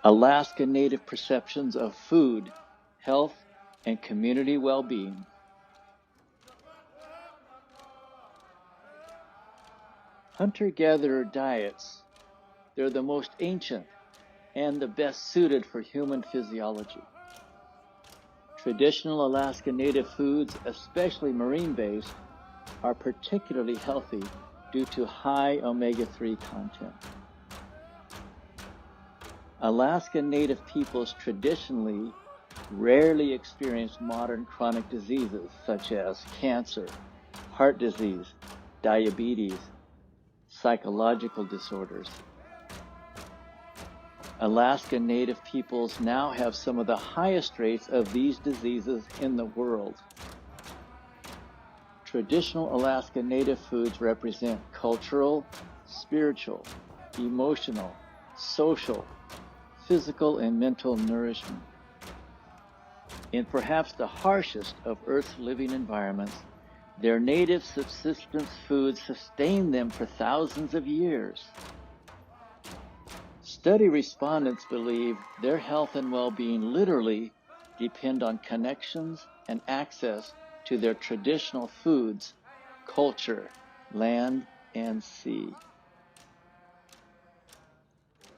Alaska Native perceptions of food, health, and community well-being. Hunter-gatherer diets, they're the most ancient and the best suited for human physiology. Traditional Alaska Native foods, especially marine-based, are particularly healthy due to high omega-3 content. Alaska Native peoples traditionally rarely experience modern chronic diseases such as cancer, heart disease, diabetes, psychological disorders. Alaska Native peoples now have some of the highest rates of these diseases in the world. Traditional Alaska Native foods represent cultural, spiritual, emotional, social, physical, and mental nourishment. In perhaps the harshest of Earth's living environments, their native subsistence foods sustain them for thousands of years. Study respondents believe their health and well-being literally depend on connections and access to their traditional foods, culture, land, and sea.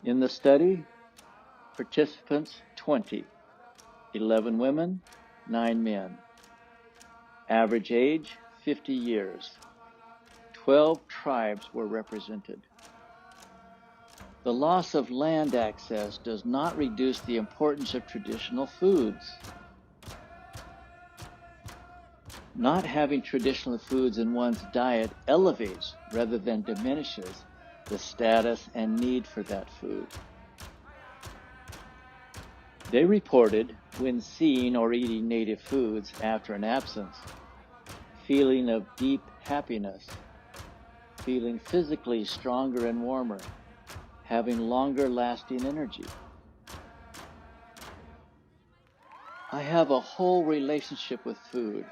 In the study, participants 20, 11 women, 9 men. Average age 50 years. 12 tribes were represented. The loss of land access does not reduce the importance of traditional foods. Not having traditional foods in one's diet elevates rather than diminishes the status and need for that food. They reported, when seeing or eating native foods after an absence, feeling of deep happiness, feeling physically stronger and warmer, having longer lasting energy. I have a whole relationship with food.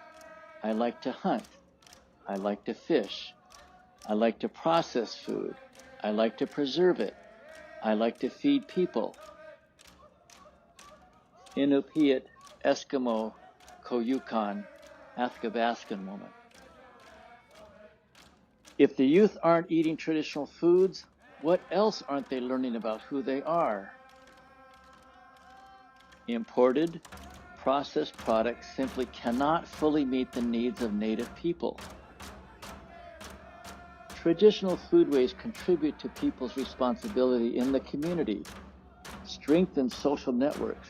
I like to hunt. I like to fish. I like to process food. I like to preserve it. I like to feed people. Inupiat, Eskimo, Koyukon, Athabascan woman. If the youth aren't eating traditional foods, what else aren't they learning about who they are? Imported, processed products simply cannot fully meet the needs of Native people. Traditional foodways contribute to people's responsibility in the community, strengthen social networks,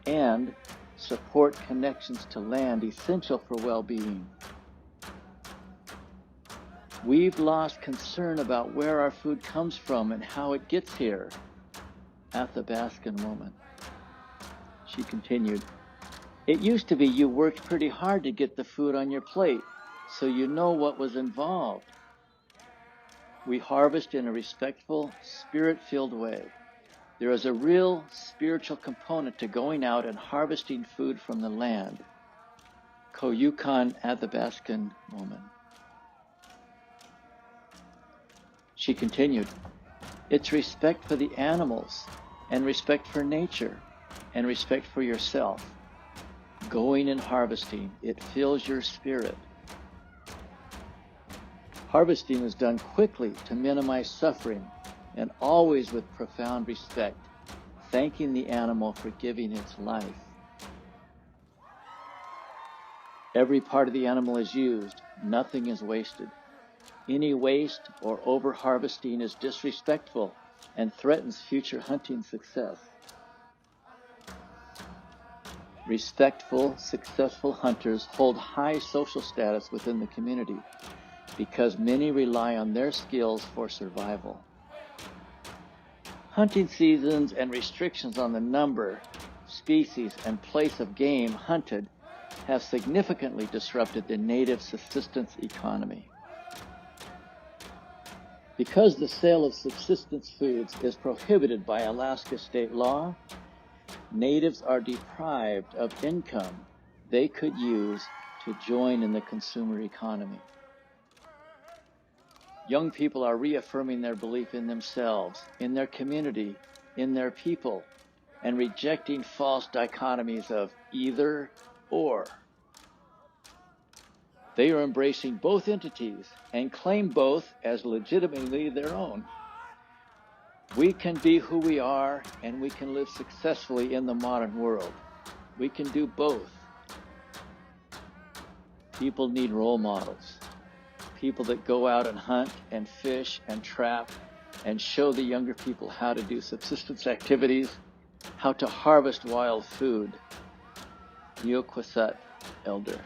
and support connections to land essential for well-being. We've lost concern about where our food comes from and how it gets here. Athabascan woman. She continued, it used to be you worked pretty hard to get the food on your plate, so you know what was involved. We harvest in a respectful, spirit-filled way. There is a real spiritual component to going out and harvesting food from the land. Koyukon Athabascan woman. She continued, it's respect for the animals, and respect for nature, and respect for yourself. Going and harvesting, it fills your spirit. Harvesting is done quickly to minimize suffering, and always with profound respect, thanking the animal for giving its life. Every part of the animal is used, nothing is wasted. Any waste or over-harvesting is disrespectful and threatens future hunting success. Respectful, successful hunters hold high social status within the community because many rely on their skills for survival. Hunting seasons and restrictions on the number, species, and place of game hunted have significantly disrupted the native subsistence economy. Because the sale of subsistence foods is prohibited by Alaska state law, natives are deprived of income they could use to join in the consumer economy. Young people are reaffirming their belief in themselves, in their community, in their people, and rejecting false dichotomies of either or. They are embracing both entities and claim both as legitimately their own. We can be who we are, and we can live successfully in the modern world. We can do both. People need role models. People that go out and hunt and fish and trap and show the younger people how to do subsistence activities, how to harvest wild food. Yo Kwasat, Elder.